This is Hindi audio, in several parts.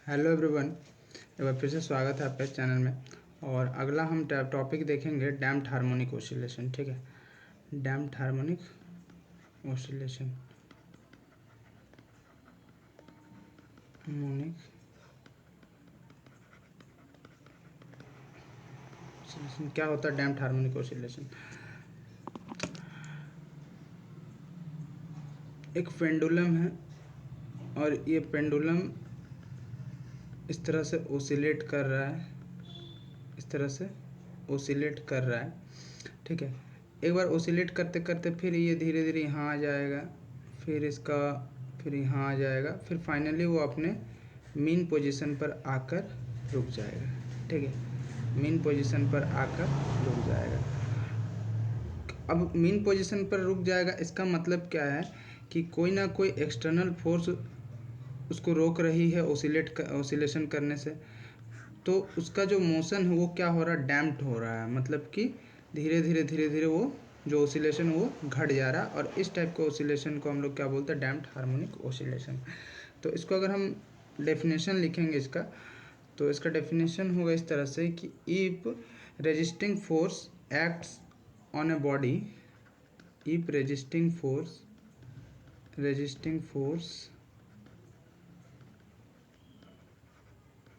Hello everyone. एक बार फिर से स्वागत है आपके चैनल में। और अगला हम टॉपिक देखेंगे डैम्प्ड हार्मोनिक ऑसिलेशन। ठीक है, damped harmonic oscillation. Harmonic oscillation क्या होता है? डैम्प्ड हार्मोनिक ऑसिलेशन एक पेंडुलम है और ये पेंडुलम इस तरह से ओसिलेट कर रहा है, इस तरह से ओसिलेट कर रहा है। ठीक है, एक बार ओसिलेट करते करते फिर ये धीरे धीरे यहाँ आ जाएगा, फिर यहाँ आ जाएगा, फिर फाइनली वो अपने मीन पोजीशन पर आकर रुक जाएगा। ठीक है, मीन पोजीशन पर आकर रुक जाएगा। अब मीन पोजीशन पर रुक जाएगा, इसका मतलब क्या है कि कोई ना कोई एक्सटर्नल फोर्स उसको रोक रही है ओसिलेशन करने से। तो उसका जो मोशन है वो क्या हो रहा है? डैम्प्ड हो रहा है, मतलब कि धीरे धीरे वो जो ओसिलेशन वो घट जा रहा है। और इस टाइप के ओसिलेशन को हम लोग क्या बोलते हैं? Damped harmonic oscillation. तो इसको अगर हम डेफिनेशन लिखेंगे इसका, तो इसका डेफिनेशन होगा इस तरह से कि if resisting force acts on a body, if resisting force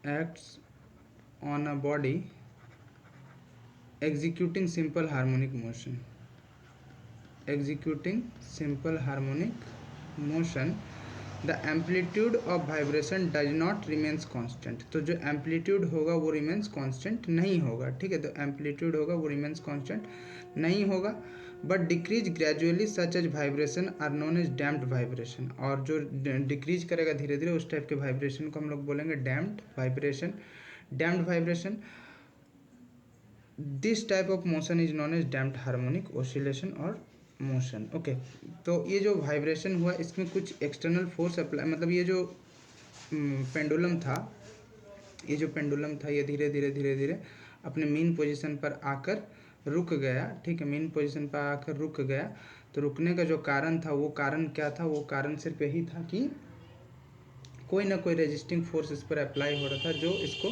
acts on a body executing simple harmonic motion, the amplitude of vibration does not remains constant। तो जो एम्पलीट्यूड होगा वो रिमेंस कांस्टेंट नहीं होगा। ठीक है, तो एम्पलीट्यूड होगा वो रिमेंस कांस्टेंट नहीं होगा, but decrease gradually such as vibration are known as damped vibration. और जो डिक्रीज करेगा धीरे धीरे उस टाइप के वाइब्रेशन को हम लोग बोलेंगे damped vibration. This type of motion is known as damped harmonic oscillation और मोशन। ओके, तो ये जो वाइब्रेशन हुआ इसमें कुछ एक्सटर्नल फोर्स अप्लाई, मतलब ये जो पेंडुलम था ये धीरे धीरे अपने मीन पोजीशन पर आकर रुक गया। ठीक है, मीन पोजीशन पर आकर रुक गया। तो रुकने का जो कारण था वो कारण क्या था? वो कारण सिर्फ यही था कि कोई ना कोई रेजिस्टिंग फोर्स इस पर अप्लाई हो रहा था जो इसको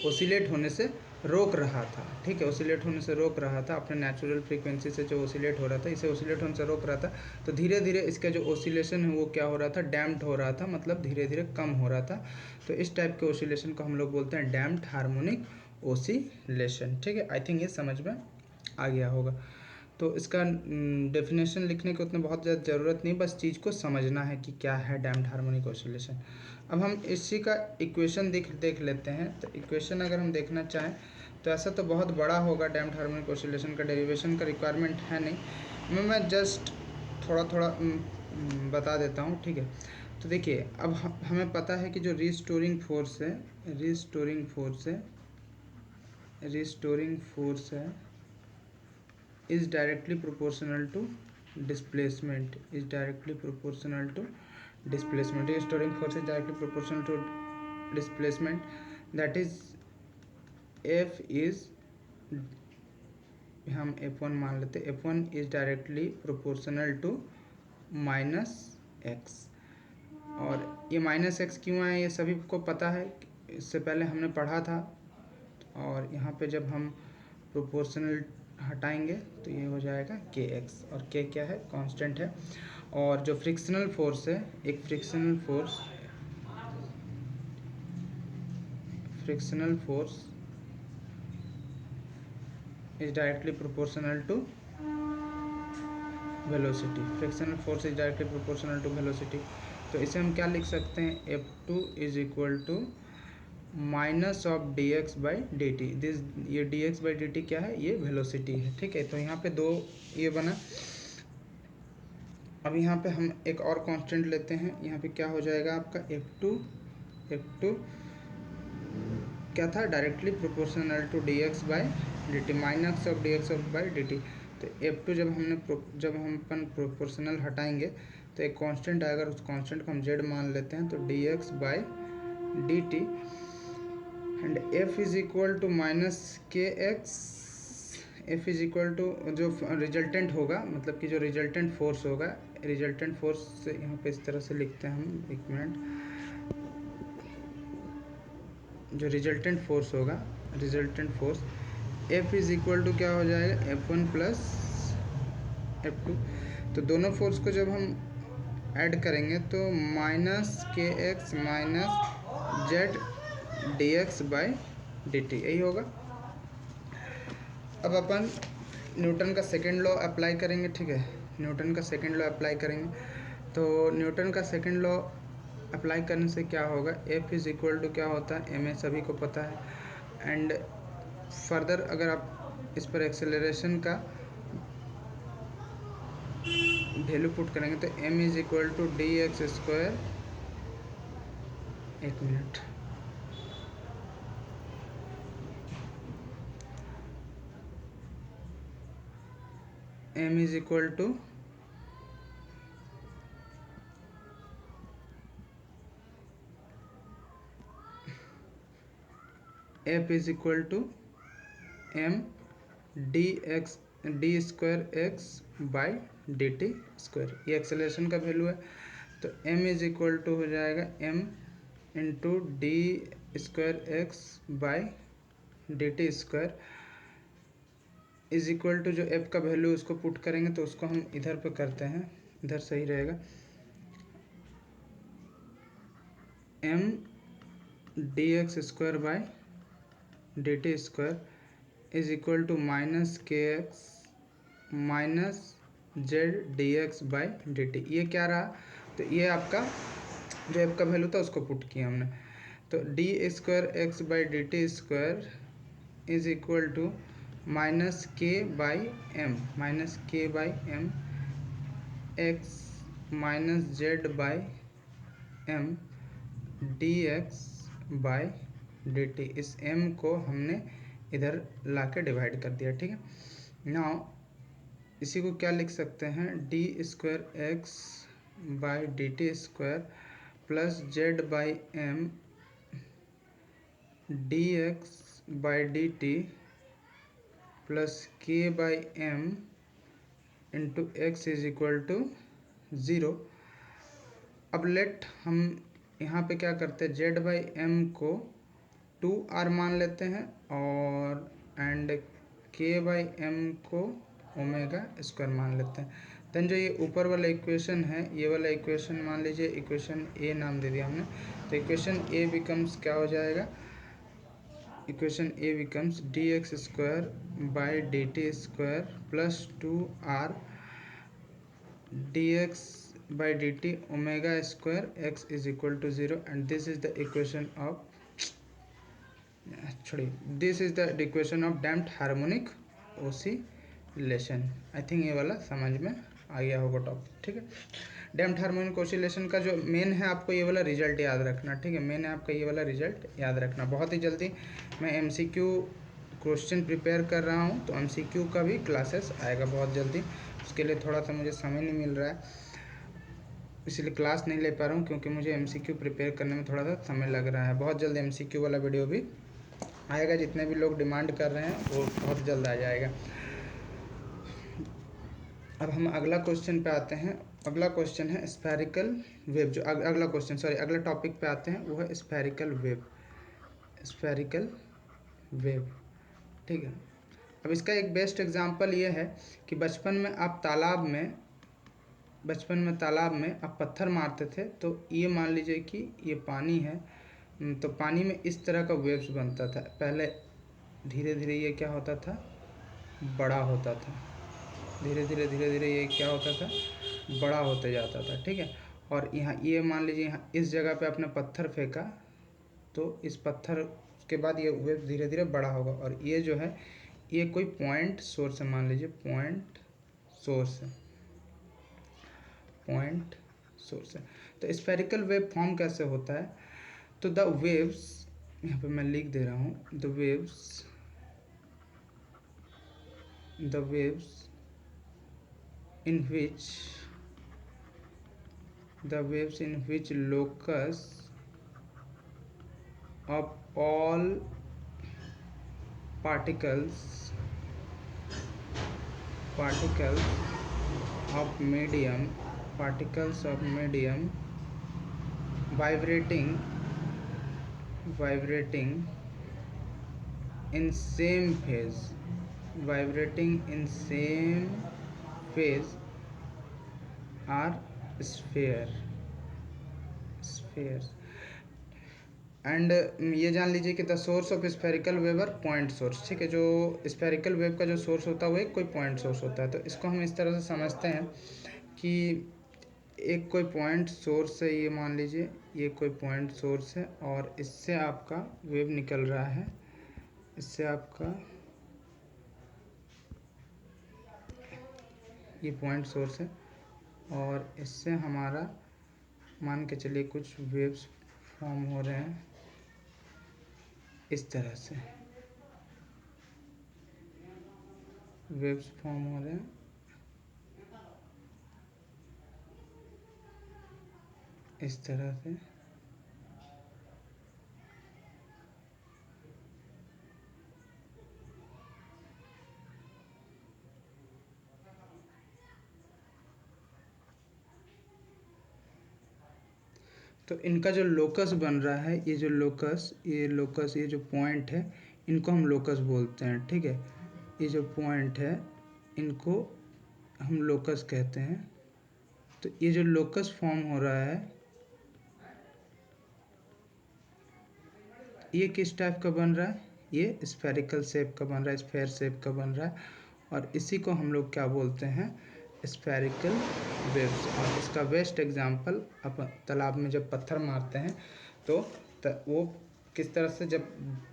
ओसिलेट होने से रोक रहा था। ठीक है, ओसिलेट होने से रोक रहा था, अपने नेचुरल फ्रीक्वेंसी से जो ओसिलेट हो रहा था इसे ओसिलेट होने से रोक रहा था। तो धीरे धीरे इसका जो ओसिलेशन है वो क्या हो रहा था? डैम्प्ड हो रहा था, मतलब धीरे धीरे कम हो रहा था। तो इस टाइप के ओसिलेशन को हम लोग बोलते हैं डैम्प्ड हार्मोनिक ओसिलेशन। ठीक है, आई थिंक ये समझ में आ गया होगा। तो इसका डेफिनेशन लिखने की उतना बहुत ज़्यादा ज़रूरत नहीं, बस चीज़ को समझना है कि क्या है डैम्प्ड हार्मोनिक ऑसिलेशन। अब हम इसी का इक्वेशन देख लेते हैं। तो इक्वेशन अगर हम देखना चाहें तो ऐसा तो बहुत बड़ा होगा, डैम्प्ड हार्मोनिक ऑसिलेशन का डेरिवेशन का रिक्वायरमेंट है नहीं, मैं जस्ट थोड़ा थोड़ा बता देता हूँ। ठीक है, तो देखिए अब हमें पता है कि जो रिस्टोरिंग फोर्स है is directly proportional to displacement, restoring force is directly proportional to displacement, that is F is, हम F1 मान लेते हैं, F1 is directly proportional to minus x. और ये माइनस एक्स क्यों आया ये सभी को पता है, इससे पहले हमने पढ़ा था। और यहाँ पे जब हम प्रोपोर्शनल हटाएंगे तो ये हो जाएगा के एक्स, और के क्या है? कांस्टेंट है। और जो फ्रिक्शनल फोर्स है, एक frictional force is directly proportional to velocity. Frictional force is directly proportional to velocity. तो इसे हम क्या लिख सकते हैं? F2 is equal to minus of D x by D T. ये D x by D T क्या है? ये वेलोसिटी है। ठीक है, तो यहाँ पे दो ये बना। अब यहाँ पे हम एक और कांस्टेंट लेते हैं, यहाँ पे क्या हो जाएगा आपका? F2 क्या था? Directly proportional to D x by D t, minus of D x by D t. तो F2 जब हम अपन प्रोपोर्शनल हटाएंगे तो एक कांस्टेंट आएगा, उस कांस्टेंट को हम z मान लेते हैं, तो D x by D T. And F is equal to minus K X. F is equal to जो रिजल्टेंट होगा, मतलब कि जो रिजल्टेंट फोर्स होगा, रिजल्टेंट फोर्स से यहाँ पे इस तरह से लिखते हैं हम, एक मिनट, जो रिजल्टेंट फोर्स होगा, resultant force F is equal to क्या हो जाएगा, F1 प्लस F2। तो दोनों फोर्स को जब हम ऐड करेंगे तो minus K X minus Z D x by D T, यही होगा। अब अपन न्यूटन का सेकेंड लॉ अप्लाई करेंगे, ठीक है, न्यूटन का सेकेंड लॉ अप्लाई करेंगे। तो न्यूटन का सेकेंड लॉ अप्लाई करने से क्या होगा, F इज़ इक्वल टू क्या होता है, एम ए सभी को पता है। एंड फर्दर अगर आप इस पर एक्सेलरेशन का वैल्यू पुट करेंगे तो m is equal to D x square, एक minute, m is equal to F is equal to m D X D square x by D T square, ये एक्सेलरेशन का वैल्यू है। तो m इज इक्वल टू हो जाएगा m into D square x by D T square is equal to जो f का वैल्यू उसको पुट करेंगे तो उसको हम इधर पे करते हैं, इधर सही रहेगा, m D x square by D T square is equal to minus K X minus Z D x by D T. ये क्या रहा, तो ये आपका जो एफ का वैल्यू था उसको पुट किया हमने। तो d square x by D T square is equal to minus k by m, minus k by m x minus z by M D x by D t. इस m को हमने इधर ला के डिवाइड कर दिया, ठीक है। नाउ इसी को क्या लिख सकते हैं, D square x by D T square plus Z by M D x by D T plus K by M into X is equal to zero. अब लेट हम यहाँ पे क्या करते हैं, जेड बाई एम को 2r मान लेते हैं और एंड के बाई एम को ओमेगा स्क्वायर मान लेते हैं। देन जो ये ऊपर वाला इक्वेशन है, ये वाला इक्वेशन मान लीजिए इक्वेशन ए नाम दे दिया हमने। तो इक्वेशन ए बिकम्स क्या हो जाएगा, equation A becomes d x square by D T square plus 2r d x by D t omega square x is equal to zero and this is the equation of this is the equation of damped harmonic oscillation. I think ये वाला समझ में आ गया होगा टॉपिक, ठीक है। डैम्प्ड हार्मोनिक ओसिलेशन का जो मेन है आपको ये वाला रिजल्ट याद रखना, ठीक है, मेन है आपका ये वाला रिजल्ट याद रखना। बहुत ही जल्दी मैं एमसीक्यू क्वेश्चन प्रिपेयर कर रहा हूँ, तो एमसीक्यू का भी क्लासेस आएगा बहुत जल्दी। उसके लिए थोड़ा सा मुझे समय नहीं मिल रहा है, इसलिए क्लास नहीं ले पा रहा हूँ, क्योंकि मुझे एमसीक्यू प्रिपेयर करने में थोड़ा सा समय लग रहा है। बहुत जल्द एमसीक्यू वाला वीडियो भी आएगा, जितने भी लोग डिमांड कर रहे हैं वो बहुत जल्द आ जाएगा। अब हम अगला क्वेश्चन पे आते हैं। अगला क्वेश्चन है स्फेरिकल वेव। जो अगला क्वेश्चन सॉरी अगला टॉपिक पे आते हैं वो है स्फेरिकल वेव, स्फेरिकल वेव, ठीक है। अब इसका एक बेस्ट एग्जांपल ये है कि बचपन में तालाब में आप पत्थर मारते थे, तो ये मान लीजिए कि ये पानी है, तो पानी में इस तरह का वेव्स बनता था। पहले धीरे धीरे ये क्या होता था, बड़ा होता था, धीरे धीरे ये क्या होता था, बड़ा होते जाता था, ठीक है। और यहाँ ये मान लीजिए यहाँ इस जगह पे आपने पत्थर फेंका, तो इस पत्थर के बाद ये वेव धीरे धीरे बड़ा होगा। और ये जो है ये कोई पॉइंट सोर्स है, मान लीजिए पॉइंट सोर्स है, पॉइंट सोर्स है। तो स्फेरिकल वेव फॉर्म कैसे होता है, तो द वेव्स, यहाँ पे मैं लिख दे रहा हूँ, the waves in which locus of all particles of medium vibrating vibrating in same phase, vibrating in same phase are spheres. And ये जान लीजिए कि the source of spherical wave are point source, ठीक है। जो स्फेरिकल वेव का जो सोर्स होता है वो एक कोई पॉइंट सोर्स होता है। तो इसको हम इस तरह से समझते हैं कि एक कोई पॉइंट सोर्स है, ये मान लीजिए ये कोई पॉइंट सोर्स है और इससे आपका वेव निकल रहा है, इससे आपका ये पॉइंट सोर्स है और इससे हमारा मान के चलिए कुछ वेव्स फॉर्म हो रहे हैं इस तरह से, वेव्स फॉर्म हो रहे हैं इस तरह से। तो इनका जो लोकस बन रहा है, ये जो लोकस, ये जो पॉइंट है, इनको हम लोकस बोलते हैं, ठीक है। ये जो पॉइंट है इनको हम लोकस कहते हैं। तो ये जो लोकस फॉर्म हो रहा है ये किस टाइप का बन रहा है, ये स्फेरिकल शेप का बन रहा है, स्फेयर शेप का बन रहा है और इसी को हम लोग क्या बोलते हैं, स्फेरिकल वेव्स। और इसका बेस्ट एग्जांपल अपन तालाब में जब पत्थर मारते हैं तो वो किस तरह से, जब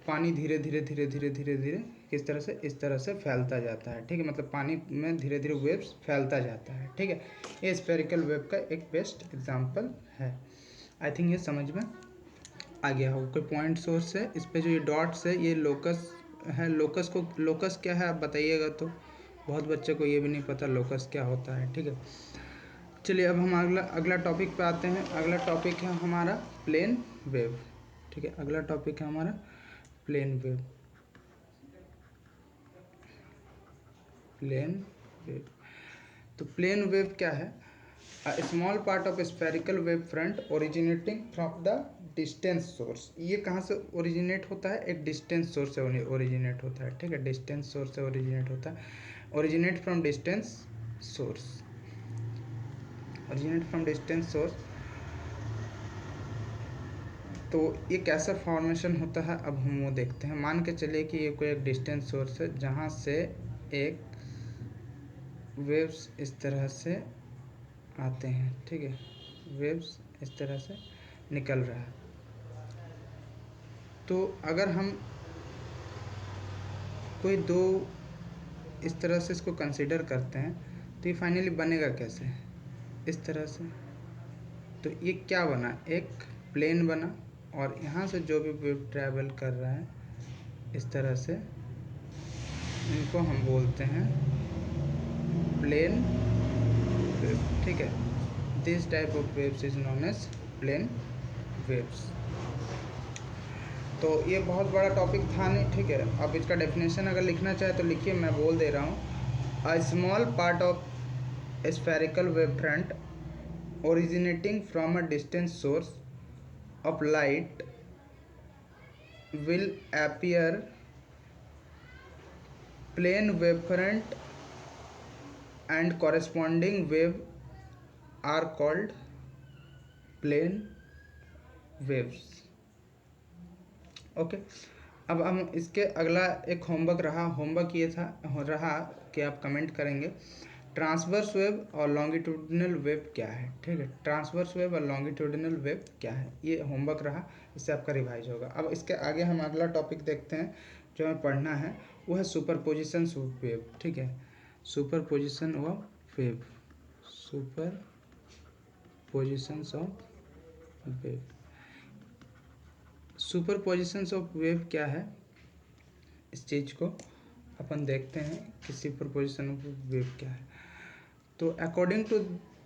पानी धीरे धीरे धीरे धीरे धीरे धीरे किस तरह से, इस तरह से फैलता जाता है, ठीक है। मतलब पानी में धीरे धीरे वेव्स फैलता जाता है, ठीक है। ये स्फेरिकल वेव का एक बेस्ट एग्जांपल है। आई थिंक ये समझ में आ गया हो। कोई पॉइंट सोर्स है, इस पे जो ये डॉट्स है ये लोकस है। लोकस क्या है आप बताइएगा। तो बहुत बच्चे को ये भी नहीं पता लोकस क्या होता है, ठीक है। चलिए अब हम अगला टॉपिक पे आते हैं। अगला टॉपिक है हमारा प्लेन वेव, ठीक है। अगला टॉपिक है हमारा प्लेन वेव। प्लेन वेव, तो प्लेन वेव क्या है, a small part of spherical wave front originating from the distance source। ये कहाँ से ओरिजिनेट होता है, एक डिस्टेंस सोर्स से ओरिजिनेट होता है, ठीक है। डिस्टेंस सोर्स से ओरिजिनेट होता है, originate from distance source, originate from distance source. तो ये कैसा फॉर्मेशन होता है अब हम वो देखते हैं। मान के चलिए कि ये कोई एक डिस्टेंस सोर्स है जहाँ से एक वेव्स इस तरह से आते हैं, ठीक है। वेव्स इस तरह से निकल रहा है। तो अगर हम कोई दो इस तरह से इसको कंसीडर करते हैं तो ये फाइनली बनेगा कैसे, इस तरह से। तो ये क्या बना, एक प्लेन बना और यहाँ से जो भी वेव ट्रैवल कर रहा है इस तरह से, इनको हम बोलते हैं प्लेन वेव, ठीक है। This type of waves is known as plane waves. तो ये बहुत बड़ा टॉपिक था नहीं, ठीक है। अब इसका डेफिनेशन अगर लिखना चाहे तो लिखिए, मैं बोल दे रहा हूँ। A small part of spherical wave front originating from a distant source of light will appear plane wavefront and corresponding wave are called plane waves। Okay, अब हम इसके अगला एक होमवर्क ये रहा कि आप कमेंट करेंगे ट्रांसवर्स वेव और लॉन्गिट्यूडिनल वेव क्या है, ठीक है। ट्रांसवर्स वेव और लॉन्गिट्यूडिनल वेव क्या है, ये होमवर्क रहा, इससे आपका रिवाइज होगा। अब इसके आगे हम अगला टॉपिक देखते हैं जो हमें पढ़ना है, वो है सुपरपोजिशन ऑफ वेव, ठीक है। Superposition of wave, superposition of wave. Superposition of wave क्या है, इस चीज़ को अपन देखते हैं कि सुपरपोजिशन ऑफ वेव क्या है। तो according to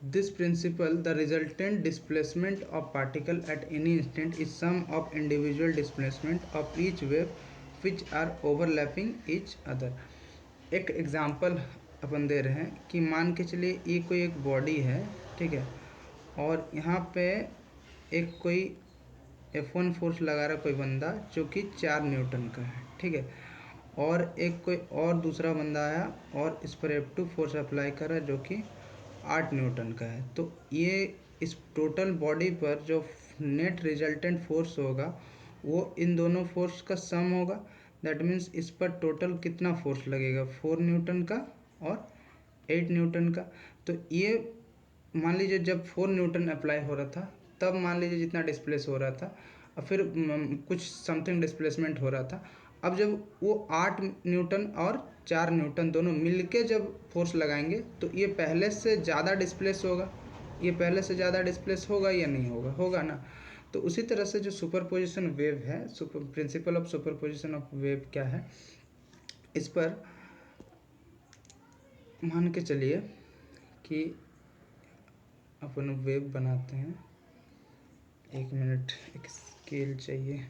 this principle the resultant displacement of particle at any instant is sum of individual displacement of each wave which are overlapping each other. एक एग्जांपल अपन दे रहे हैं कि मान के चलिए ये कोई एक बॉडी है, ठीक है, और यहाँ पे एक कोई F1 फोर्स लगा रहा कोई बंदा जो कि 4 न्यूटन का है, ठीक है, और एक कोई और दूसरा बंदा आया और इस पर F2 फोर्स अप्लाई कर रहा है जो कि 8 न्यूटन का है। तो ये इस टोटल बॉडी पर जो नेट रिजल्टेंट फोर्स होगा वो इन दोनों फोर्स का सम होगा। दैट मीन्स इस पर टोटल कितना फोर्स लगेगा, 4 न्यूटन का और 8 न्यूटन का। तो ये मान लीजिए जब 4 न्यूटन अप्लाई हो रहा था तब मान लीजिए जितना डिस्प्लेस हो रहा था, और फिर कुछ समथिंग डिस्प्लेसमेंट हो रहा था। अब जब वो 8 न्यूटन और 4 न्यूटन दोनों मिलके जब फोर्स लगाएंगे तो ये पहले से ज़्यादा डिस्प्लेस होगा। ये पहले से ज़्यादा डिस्प्लेस होगा या नहीं होगा, होगा ना। तो उसी तरह से जो सुपरपोजिशन वेव है, principle of superposition of wave क्या है, इस पर मान के चलिए कि अपन वेव बनाते हैं। 1 मिनट, एक स्केल चाहिए।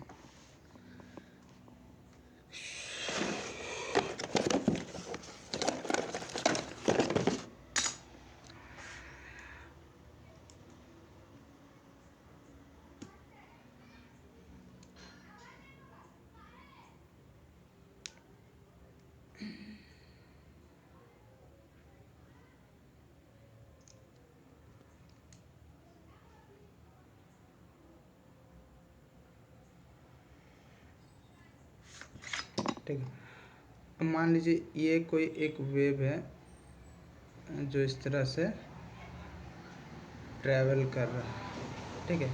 ठीक है, अब मान लीजिए ये कोई एक वेव है जो इस तरह से ट्रैवल कर रहा है, ठीक है,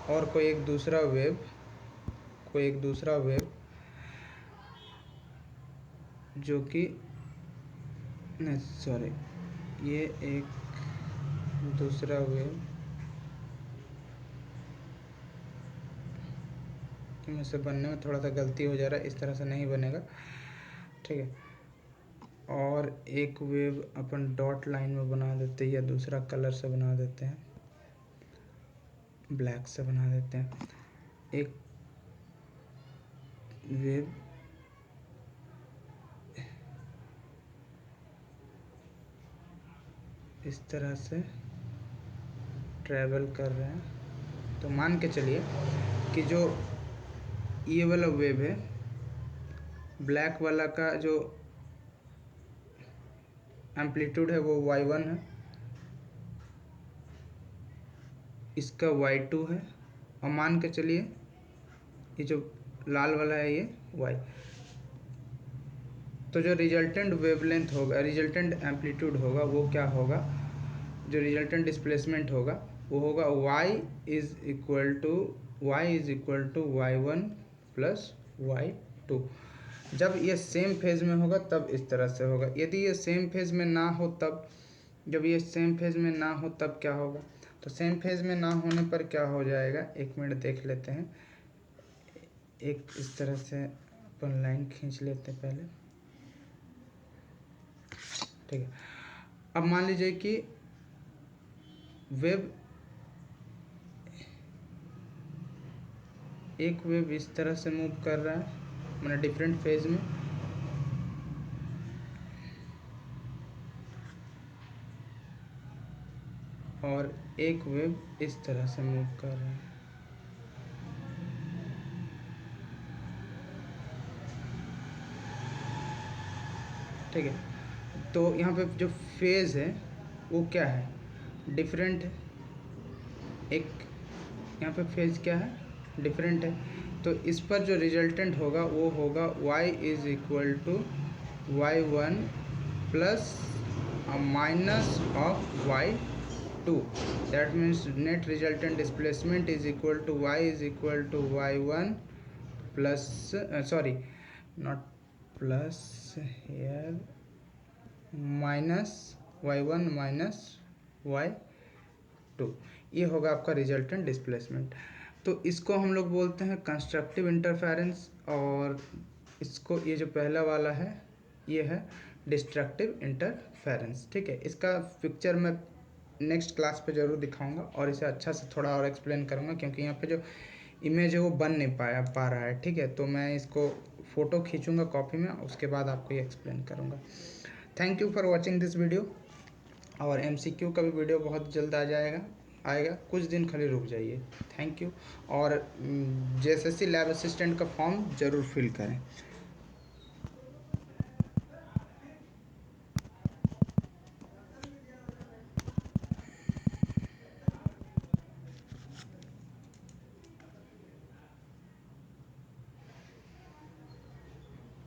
और कोई एक दूसरा वेव जो कि नहीं सॉरी, ये एक दूसरा वेव में से बनने में थोड़ा सा गलती हो जा रहा है, इस तरह से नहीं बनेगा, ठीक है। और एक वेव अपन डॉट लाइन में बना देते हैं या दूसरा कलर से बना देते हैं, ब्लैक से बना देते हैं। एक वेव इस तरह से ट्रैवल कर रहे हैं। तो मान के चलिए कि जो ये वाला वेव है, ब्लैक वाला का जो एम्पलीट्यूड है वो y1 है, इसका y2 है, और मान के चलिए ये जो लाल वाला है ये y। तो जो रिजल्टेंट वेवलेंथ होगा, रिजल्टेंट एम्पलीट्यूड होगा, वो क्या होगा, जो रिजल्टेंट डिस्प्लेसमेंट होगा वो होगा y is equal to y1 plus y2। जब ये सेम फेज में होगा तब इस तरह से होगा। यदि ये सेम फेज में ना हो तब, जब ये सेम फेज में ना हो तब क्या होगा, तो सेम फेज में ना होने पर क्या हो जाएगा, 1 मिनट देख लेते हैं। एक इस तरह से अपन लाइन खींच लेते हैं पहले, ठीक है। अब मान लीजिए कि एक वेव इस तरह से मूव कर रहा है, मैंने डिफरेंट फेज में, और एक वेव इस तरह से मूव कर रहा है। ठीक है, तो यहाँ पे जो फेज है वो क्या है, डिफरेंट है। एक यहाँ पे फेज क्या है, डिफरेंट है। तो इस पर जो रिजल्टेंट होगा वो होगा y is equal to y1 plus minus of y2। That means net resultant displacement is equal to y is equal to y1 plus sorry not plus here, minus y1 minus y2। ये होगा आपका रिजल्टेंट डिस्प्लेसमेंट। तो इसको हम लोग बोलते हैं कंस्ट्रक्टिव इंटरफेरेंस, और इसको ये जो पहला वाला है ये है डिस्ट्रक्टिव इंटरफेरेंस। ठीक है, इसका पिक्चर मैं नेक्स्ट क्लास पे ज़रूर दिखाऊंगा और इसे अच्छा से थोड़ा और एक्सप्लेन करूंगा, क्योंकि यहाँ पे जो इमेज है वो बन नहीं पा रहा है। ठीक है, तो मैं इसको फ़ोटो खींचूंगा कॉपी में, उसके बाद आपको ये एक्सप्लेन करूँगा। Thank you for watching this video, और MCQ का भी वीडियो बहुत जल्द आ जाएगा। आएगा, कुछ दिन खाली रुक जाइए। Thank you. और जेएसएससी लैब असिस्टेंट का फॉर्म ज़रूर फिल करें।